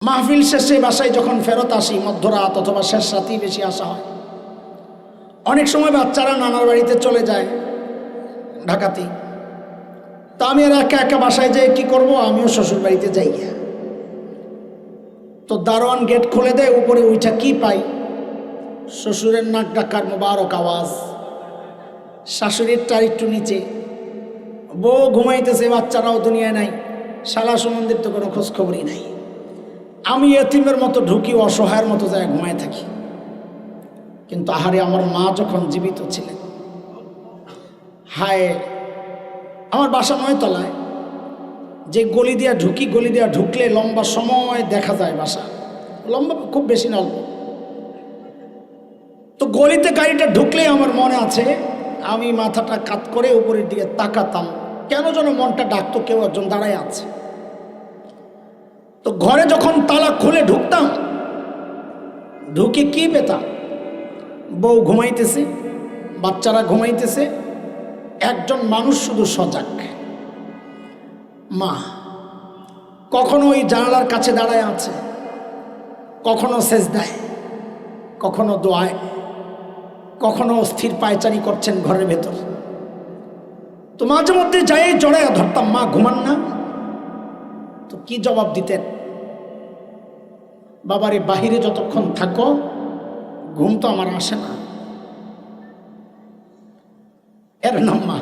মাহফিল শেষে বাসায় যখন ফেরত আসি মধ্যরাত অথবা শেষ রাতেই বেশি আসা হয়। অনেক সময় বাচ্চারা নানার বাড়িতে চলে যায় ঢাকাতে, তা আমি আর একা একা বাসায় যাই কি করব, আমিও শ্বশুর বাড়িতে যাই। তো দারোয়ান গেট খুলে দেয়, উপরে উইটা কি পাই, শ্বশুরের নাক ডাকার মোবারক আওয়াজ, শাশুড়ির টার একটু নিচে, বউ ঘুমাইতেছে, বাচ্চারাও দুনিয়ায় নাই, শালা সম্বন্ধের তো কোনো খোঁজখবরই নাই। আমি এতিমের মতো ঢুকি, অসহায়ের মতো যায় ঘুমায় থাকি। কিন্তু আহারে, আমার মা যখন জীবিত ছিলেন, হায়, আমার বাসা 9 তলায়, যে গলি দিয়া ঢুকি, গলি দিয়া ঢুকলে লম্বা সময় দেখা যায় বাসা, লম্বা খুব বেশি না, অল্প। তো গলিতে গাড়িটা ঢুকলে আমার মনে আছে আমি মাথাটা কাত করে উপরের দিকে তাকাতাম, কেন যেন মনটা ডাকতো কেউ একজন দাঁড়ায় আছে। তো ঘরে যখন তালা খুলে ঢুকতাম, ঢুকে কি পেতাম, বউ ঘুমাইতেছে, বাচ্চারা ঘুমাইতেছে, একজন মানুষ শুধু সজাগ, মা। কখনো ওই জানালার কাছে দাঁড়ায় আছে, কখনো সেজদায়, কখনো দোয়ায়, কখনো স্থির পায়চারি করছেন ঘরের ভেতর। তো মাঝে মধ্যে যাই জড়াইয়া ধরতাম, মা ঘুমান না? তো কি জবাব দিতেন, বাবারে বাহিরে যতক্ষণ থাকো ঘুম তো আমার আসে না। এর নাম মা।